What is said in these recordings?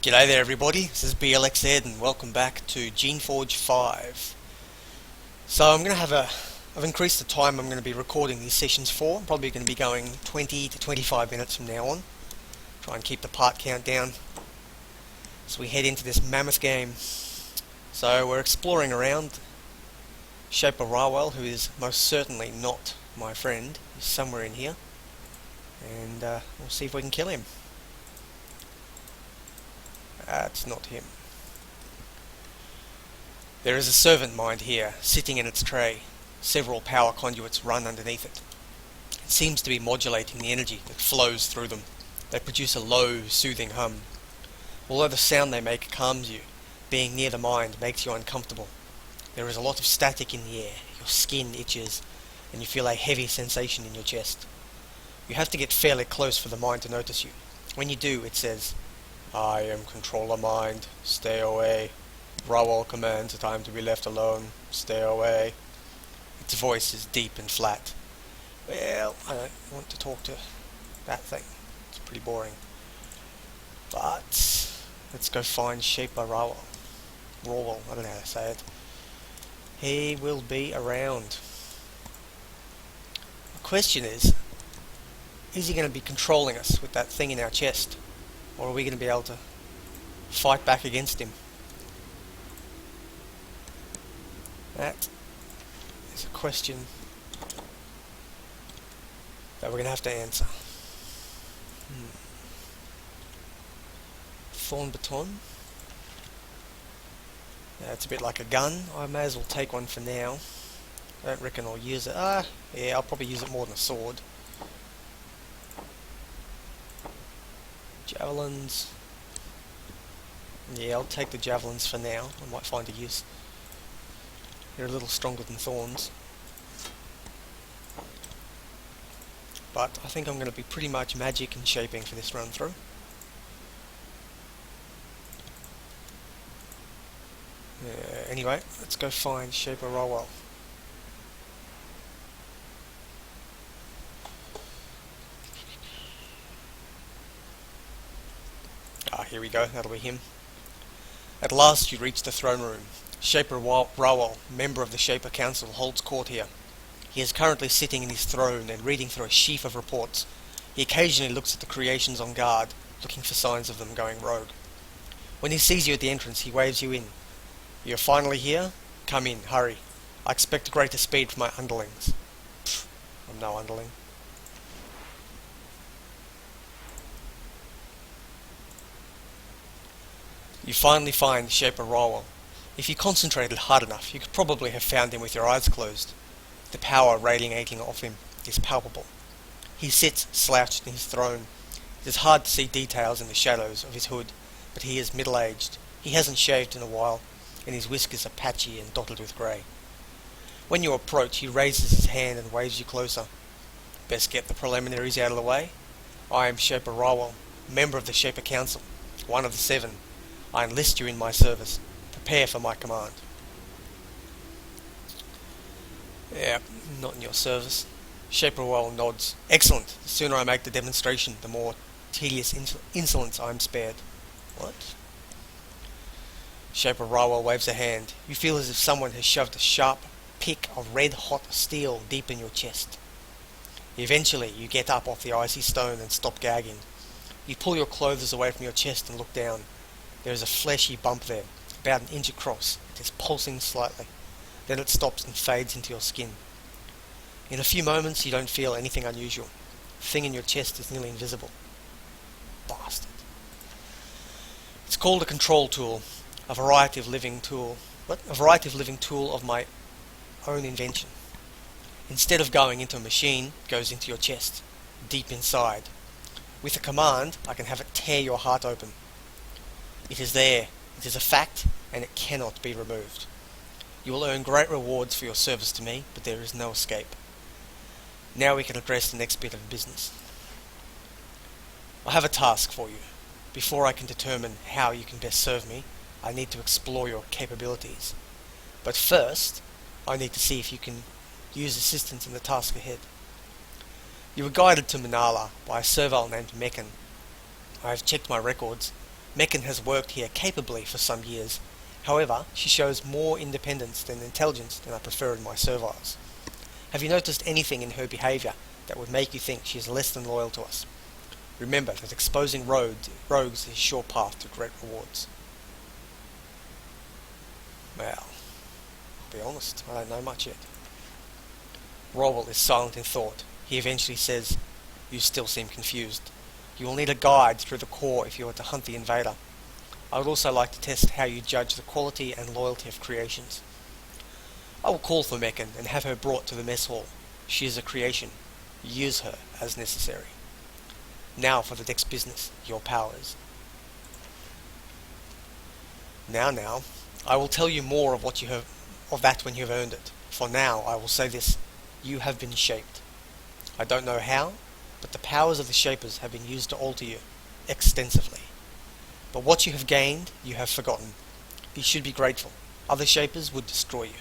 G'day there everybody, this is Blxz and welcome back to Geneforge 5. So I've increased the time I'm going to be recording these sessions for. I'm probably going to be going 20 to 25 minutes from now on. Try and keep the part count down as we head into this mammoth game. So we're exploring around. Shaper Rawal, who is most certainly not my friend, is somewhere in here. And we'll see if we can kill him. It's not him. There is a servant mind here, sitting in its tray. Several power conduits run underneath it. It seems to be modulating the energy that flows through them. They produce a low, soothing hum. Although the sound they make calms you, being near the mind makes you uncomfortable. There is a lot of static in the air, your skin itches, and you feel a heavy sensation in your chest. You have to get fairly close for the mind to notice you. When you do, it says, "I am controller mind, stay away. Rawal commands that I am to be left alone, stay away." Its voice is deep and flat. Well, I don't want to talk to that thing. It's pretty boring. But let's go find Shaper Rawal. Rawal, I don't know how to say it. He will be around. The question is he going to be controlling us with that thing in our chest? Or are we going to be able to fight back against him? That is a question that we're going to have to answer. Thorn baton. Yeah, it's a bit like a gun. I may as well take one for now. I don't reckon I'll use it. Yeah, I'll probably use it more than a sword. Javelins. Yeah, I'll take the javelins for now. I might find a use. They're a little stronger than thorns. But I think I'm going to be pretty much magic and shaping for this run through. Anyway, let's go find Shaper Rawal. Here we go, that'll be him. At last you reach the throne room. Shaper Rawal, member of the Shaper Council, holds court here. He is currently sitting in his throne and reading through a sheaf of reports. He occasionally looks at the creations on guard, looking for signs of them going rogue. When he sees you at the entrance, he waves you in. "You're finally here? Come in, hurry. I expect greater speed from my underlings." Pfft, I'm no underling. You finally find Shaper Rawal. If you concentrated hard enough, you could probably have found him with your eyes closed. The power radiating off him is palpable. He sits slouched in his throne. It is hard to see details in the shadows of his hood, but he is middle-aged. He hasn't shaved in a while, and his whiskers are patchy and dotted with grey. When you approach, he raises his hand and waves you closer. "Best get the preliminaries out of the way. I am Shaper Rawal, member of the Shaper Council, one of the 7. I enlist you in my service. Prepare for my command." Yeah, not in your service. Shaper Rawal nods. "Excellent. The sooner I make the demonstration, the more tedious insolence I am spared." What? Shaper Rawal waves a hand. You feel as if someone has shoved a sharp pick of red-hot steel deep in your chest. Eventually, you get up off the icy stone and stop gagging. You pull your clothes away from your chest and look down. There is a fleshy bump there, about an inch across. It is pulsing slightly. Then it stops and fades into your skin. In a few moments, you don't feel anything unusual. The thing in your chest is nearly invisible. Bastard. It's called a control tool. A variety of living tool of my own invention. Instead of going into a machine, it goes into your chest, deep inside. With a command, I can have it tear your heart open. It is there, it is a fact, and it cannot be removed. You will earn great rewards for your service to me, but there is no escape. Now we can address the next bit of business. I have a task for you. Before I can determine how you can best serve me, I need to explore your capabilities. But first, I need to see if you can use assistance in the task ahead. You were guided to Manala by a serval named Meccan. I have checked my records. Meccan has worked here capably for some years. However, she shows more independence than intelligence than I prefer in my serviles. Have you noticed anything in her behaviour that would make you think she is less than loyal to us? Remember that exposing rogues is a sure path to great rewards. Well, I'll be honest, I don't know much yet. Rawal is silent in thought. He eventually says, "You still seem confused. You will need a guide through the core if you are to hunt the invader. I would also like to test how you judge the quality and loyalty of creations. I will call for Meccan and have her brought to the mess hall. She is a creation. Use her as necessary. Now for the next business, your powers." Now, I will tell you more of that when you have earned it. For now, I will say this: you have been shaped. I don't know how, but the powers of the Shapers have been used to alter you, extensively. But what you have gained, you have forgotten. You should be grateful. Other Shapers would destroy you.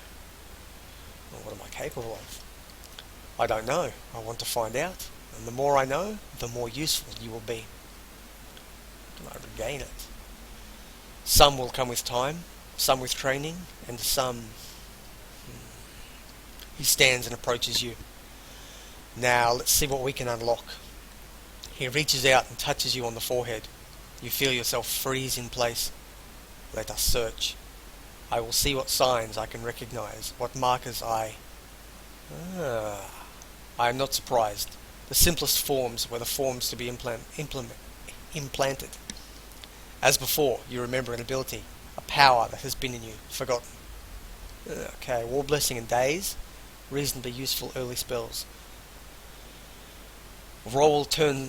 Well, what am I capable of? I don't know. I want to find out. And the more I know, the more useful you will be. Can I regain it? Some will come with time, some with training, and some... He stands and approaches you. Now, let's see what we can unlock. He reaches out and touches you on the forehead. You feel yourself freeze in place. Let us search. I will see what signs I can recognize, what markers I am not surprised. The simplest forms were the forms to be implanted. As before, you remember an ability, a power that has been in you, forgotten. Okay, War Blessing and Daze, reasonably useful early spells. Rawal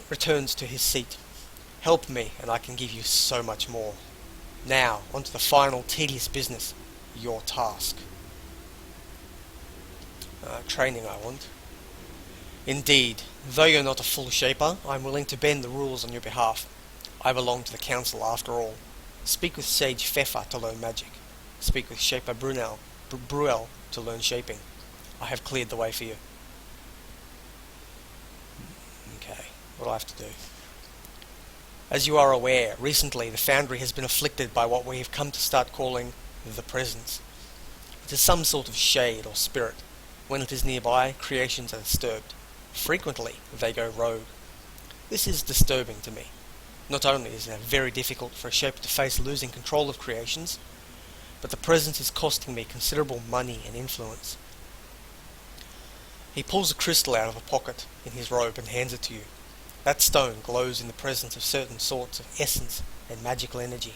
returns to his seat. Help me, and I can give you so much more. Now, on to the final tedious business, your task. Training, I want. Indeed, though you're not a full Shaper, I'm willing to bend the rules on your behalf. I belong to the Council after all. Speak with Sage Fefa to learn magic. Speak with Shaper Bruel to learn shaping. I have cleared the way for you. Okay, what do I have to do? As you are aware, recently the Foundry has been afflicted by what we have come to start calling the Presence. It is some sort of shade or spirit. When it is nearby, creations are disturbed. Frequently, they go rogue. This is disturbing to me. Not only is it very difficult for a Shaper to face losing control of creations, but the Presence is costing me considerable money and influence. He pulls a crystal out of a pocket in his robe and hands it to you. That stone glows in the presence of certain sorts of essence and magical energy.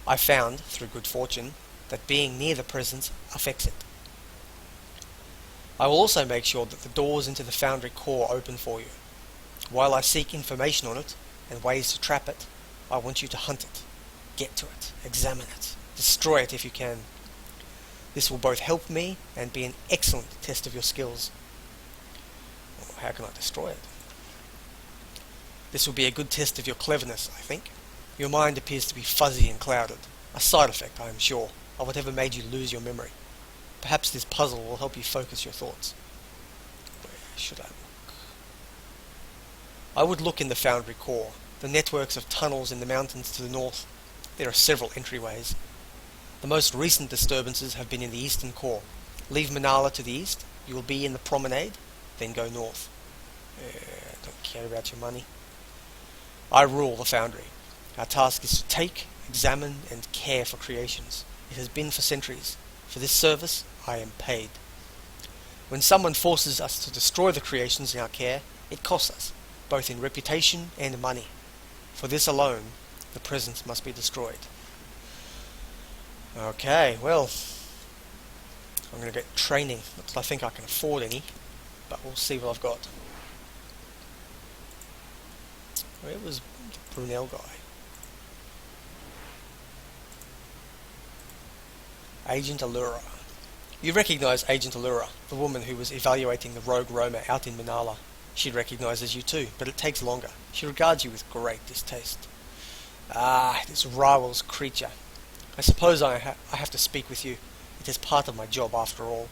I found, through good fortune, that being near the Presence affects it. I will also make sure that the doors into the Foundry core open for you. While I seek information on it, and ways to trap it, I want you to hunt it, get to it, examine it, destroy it if you can. This will both help me and be an excellent test of your skills. Well, how can I destroy it? This will be a good test of your cleverness, I think. Your mind appears to be fuzzy and clouded, a side effect, I am sure, of whatever made you lose your memory. Perhaps this puzzle will help you focus your thoughts. Where should I look? I would look in the Foundry core, the networks of tunnels in the mountains to the north. There are several entryways. The most recent disturbances have been in the eastern core. Leave Manala to the east, you will be in the promenade, then go north. Don't care about your money. I rule the Foundry. Our task is to take, examine, and care for creations. It has been for centuries. For this service, I am paid. When someone forces us to destroy the creations in our care, it costs us, both in reputation and money. For this alone, the Presence must be destroyed. Okay, well, I'm going to get training. Not that I think I can afford any, but we'll see what I've got. Where was the Brunel guy? Agent Allura. You recognise Agent Allura, the woman who was evaluating the rogue Roma out in Manala. She recognises you too, but it takes longer. She regards you with great distaste. Ah, it is Rawal's creature. I suppose I have to speak with you. It is part of my job after all.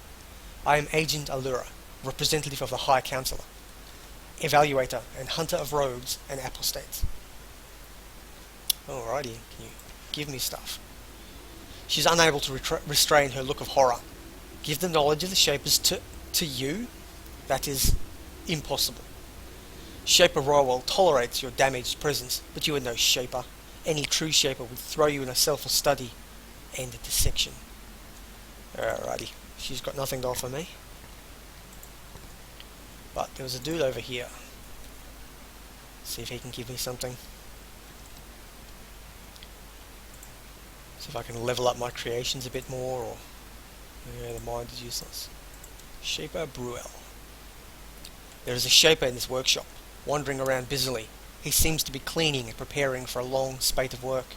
I am Agent Allura, representative of the High Councillor, evaluator and hunter of rogues and apostates. Alrighty, can you give me stuff? She's unable to restrain her look of horror. Give the knowledge of the Shapers to you? That is impossible. Shaper Rawal tolerates your damaged presence, but you are no Shaper. Any true Shaper would throw you in a cell for study and a dissection. Alrighty, she's got nothing to offer me. But there was a dude over here. See if he can give me something. See if I can level up my creations a bit more, or... Yeah, the mind is useless. Shaper Rawal. There is a Shaper in this workshop, wandering around busily. He seems to be cleaning and preparing for a long spate of work.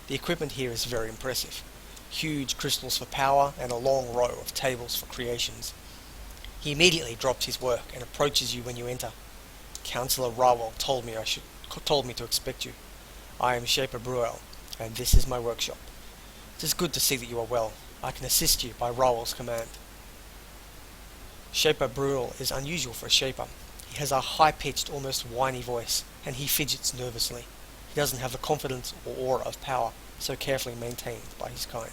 The equipment here is very impressive. Huge crystals for power and a long row of tables for creations. He immediately drops his work and approaches you when you enter. Councillor Rawal told me to expect you. I am Shaper Rawal, and this is my workshop. It is good to see that you are well. I can assist you by Rawal's command. Shaper Rawal is unusual for a Shaper. He has a high-pitched, almost whiny voice, and he fidgets nervously. He doesn't have the confidence or aura of power so carefully maintained by his kind.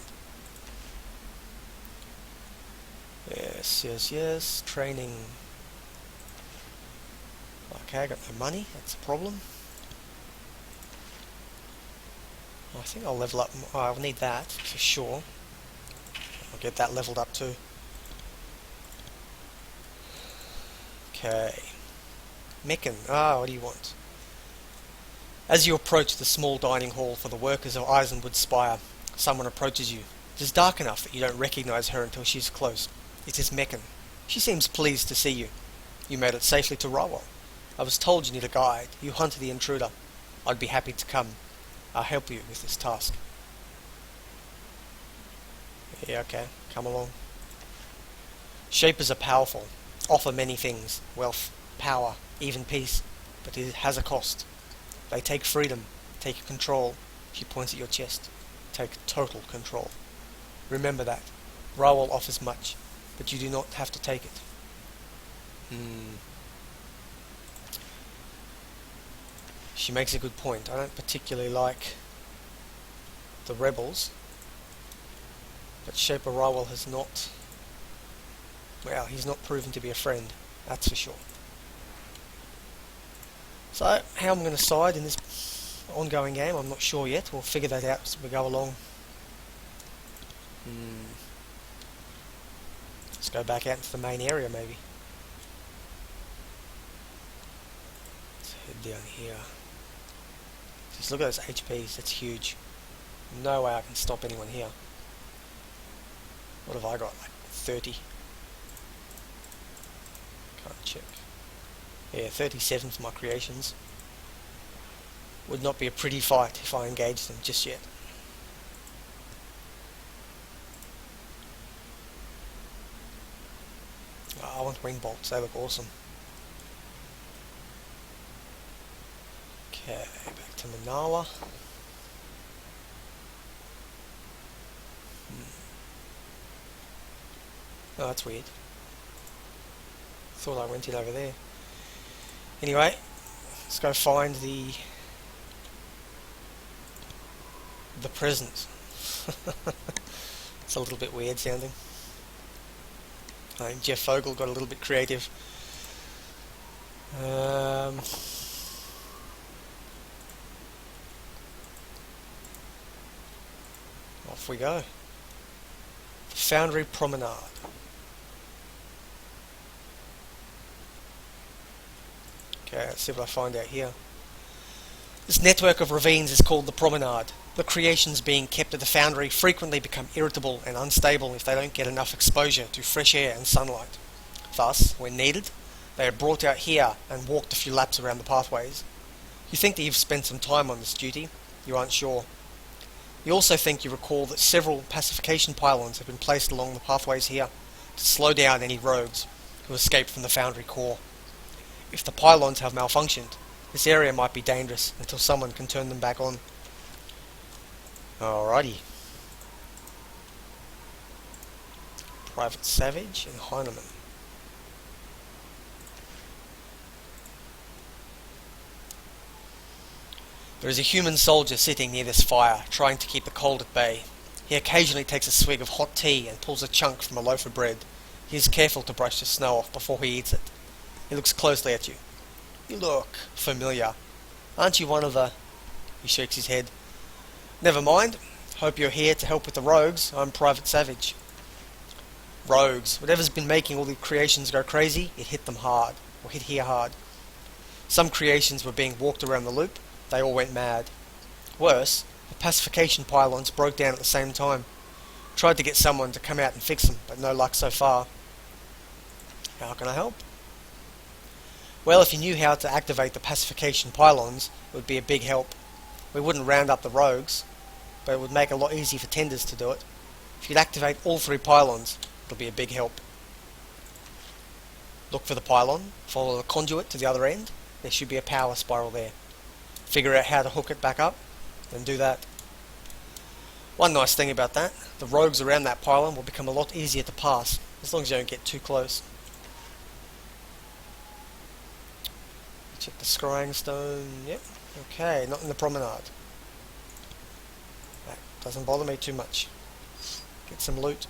Yes, training. Okay, I got no money, that's a problem. I think I'll level up, I'll need that for sure. I'll get that leveled up too. Okay. Meccan, what do you want? As you approach the small dining hall for the workers of Eisenwood Spire, someone approaches you. It is dark enough that you don't recognize her until she's close. It is Meccan. She seems pleased to see you. You made it safely to Rawal. I was told you need a guide. You hunted the intruder. I'd be happy to come. I'll help you with this task. Yeah, okay. Come along. Shapers are powerful. Offer many things. Wealth, power, even peace. But it has a cost. They take freedom. Take control. She points at your chest. Take total control. Remember that. Rawal offers much, but you do not have to take it. She makes a good point. I don't particularly like the rebels, but Shaper Rawal has not... Well, he's not proven to be a friend, that's for sure. So, how I'm going to side in this ongoing game, I'm not sure yet. We'll figure that out as we go along. Let's go back out into the main area, maybe. Let's head down here. Just look at those HPs, that's huge. No way I can stop anyone here. What have I got? Like 30? Can't check. Yeah, 37 for my creations. Would not be a pretty fight if I engaged them just yet. I want wing bolts, they look awesome. Okay, back to Manala. Oh, that's weird. Thought I went in over there. Anyway, let's go find the presents. It's a little bit weird sounding. I think Jeff Fogel got a little bit creative. Off we go. The Foundry Promenade. Okay, let's see what I find out here. This network of ravines is called the Promenade. The creations being kept at the foundry frequently become irritable and unstable if they don't get enough exposure to fresh air and sunlight. Thus, when needed, they are brought out here and walked a few laps around the pathways. You think that you've spent some time on this duty. You aren't sure. You also think you recall that several pacification pylons have been placed along the pathways here to slow down any rogues who escape from the foundry core. If the pylons have malfunctioned, this area might be dangerous until someone can turn them back on. Alrighty. Private Savage and Heinemann. There is a human soldier sitting near this fire, trying to keep the cold at bay. He occasionally takes a swig of hot tea and pulls a chunk from a loaf of bread. He is careful to brush the snow off before he eats it. He looks closely at you. You look familiar. Aren't you one of the... He shakes his head. Never mind. Hope you're here to help with the rogues. I'm Private Savage. Rogues. Whatever's been making all the creations go crazy, it hit them hard. Or hit here hard. Some creations were being walked around the loop. They all went mad. Worse, the pacification pylons broke down at the same time. Tried to get someone to come out and fix them, but no luck so far. How can I help? Well, if you knew how to activate the pacification pylons, it would be a big help. We wouldn't round up the rogues, but it would make it a lot easier for tenders to do it. If you'd activate all 3 pylons, it'll be a big help. Look for the pylon, follow the conduit to the other end. There should be a power spiral there. Figure out how to hook it back up, then do that. One nice thing about that, the rogues around that pylon will become a lot easier to pass, as long as you don't get too close. Check the scrying stone, yep, okay, not in the promenade. That doesn't bother me too much. Get some loot.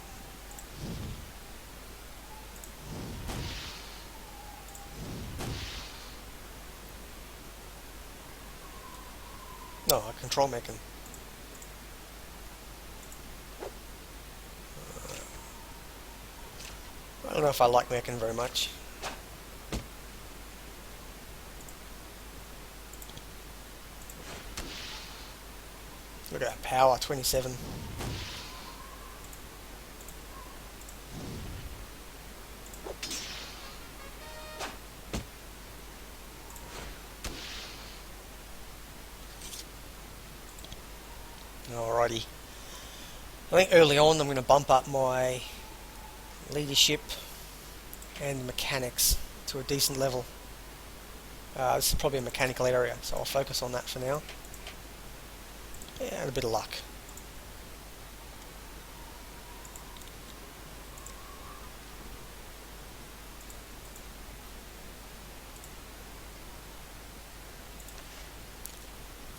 No, a control mechan. I don't know if I like mechan very much. Look at that power, 27. Alrighty. I think early on I'm going to bump up my leadership and mechanics to a decent level. This is probably a mechanical area, so I'll focus on that for now. Yeah, and a bit of luck.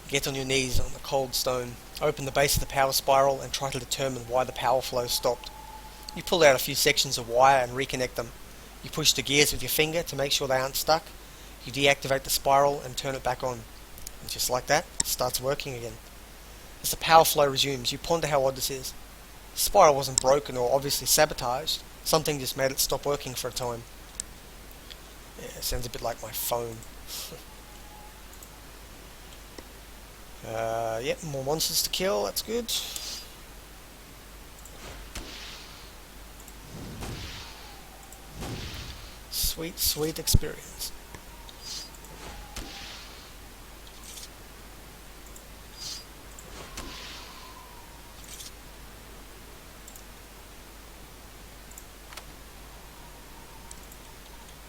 Get on your knees on the cold stone. Open the base of the power spiral and try to determine why the power flow stopped. You pull out a few sections of wire and reconnect them. You push the gears with your finger to make sure they aren't stuck. You deactivate the spiral and turn it back on. And just like that, it starts working again. As the power flow resumes, you ponder how odd this is. The spiral wasn't broken or obviously sabotaged. Something just made it stop working for a time. Yeah, it sounds a bit like my phone. Yep, more monsters to kill, that's good. Sweet, sweet experience.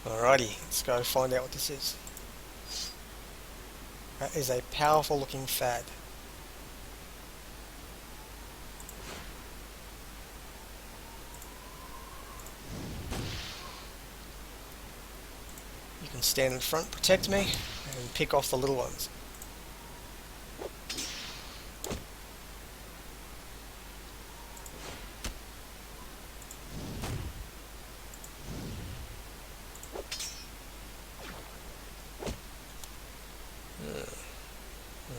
Alrighty, let's go find out what this is. That is a powerful looking fad. You can stand in front, protect me, and pick off the little ones.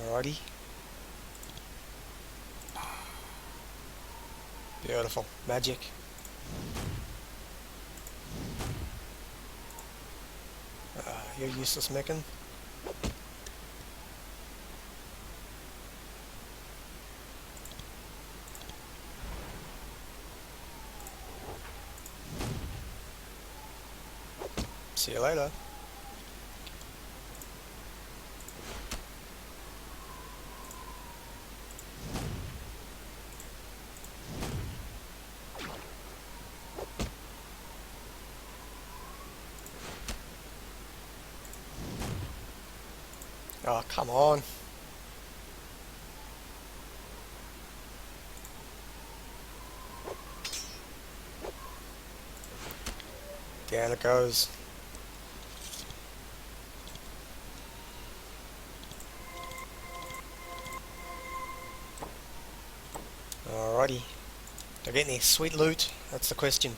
Alrighty. Beautiful. Magic. You're useless, mechan. See you later. Oh, come on. Down it goes. Alrighty. Do I get any sweet loot? That's the question.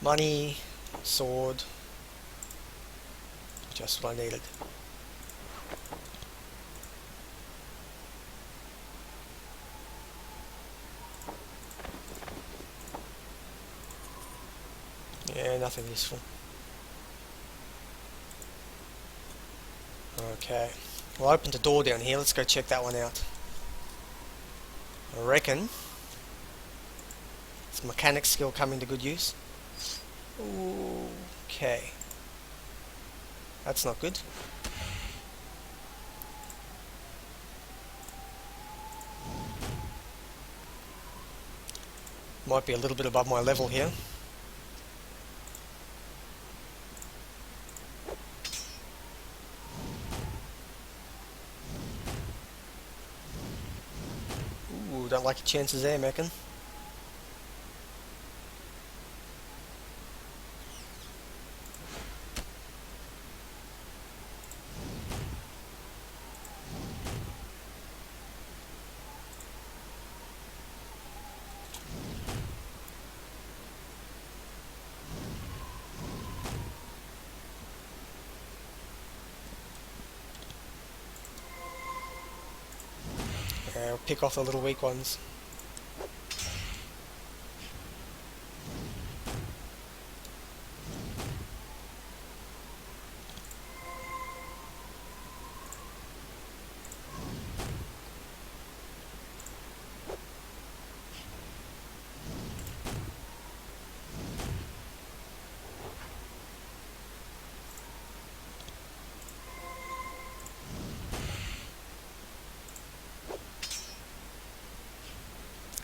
Money, sword. Just what I needed. Yeah, nothing useful. Okay. Well, I opened a door down here. Let's go check that one out. I reckon this mechanic skill coming to good use. Okay. That's not good. Might be a little bit above my level here. Ooh, don't like your chances there, Meccan. We'll pick off the little weak ones.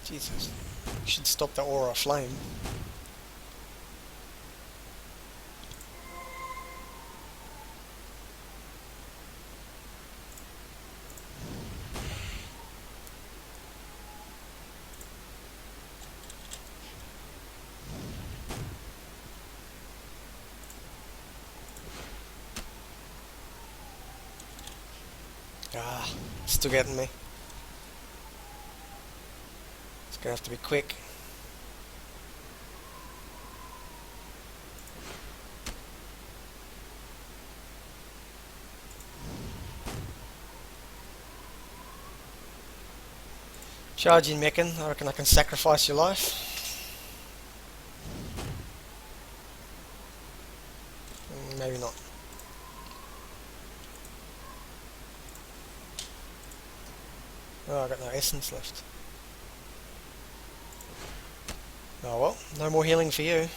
Jesus, you should stop the aura flame. Ah, still getting me. Gonna have to be quick. Charge in, Meccan. I reckon I can sacrifice your life. Maybe not. Oh, I got no essence left. Oh well, no more healing for you.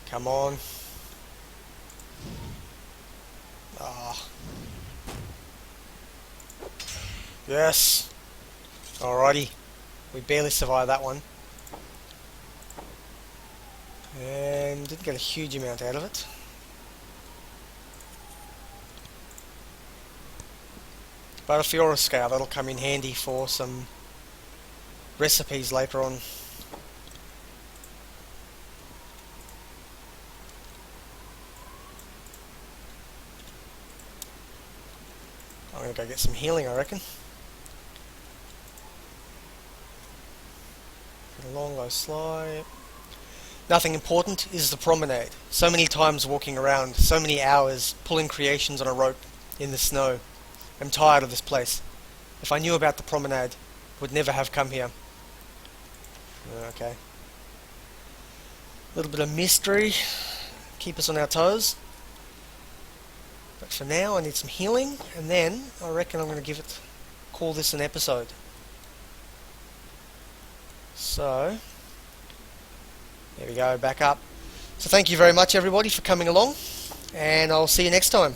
Come on. Ah. Yes. Alrighty, we barely survived that one, and didn't get a huge amount out of it. But a Fiora scale, that'll come in handy for some recipes later on. I'm gonna go get some healing, I reckon. A long low slide. Nothing important is the promenade. So many times walking around, so many hours pulling creations on a rope in the snow. I'm tired of this place. If I knew about the promenade, I would never have come here. Okay. A little bit of mystery. Keep us on our toes. But for now I need some healing, and then I reckon I'm going to call this an episode. So, there we go, back up. So thank you very much everybody for coming along, and I'll see you next time.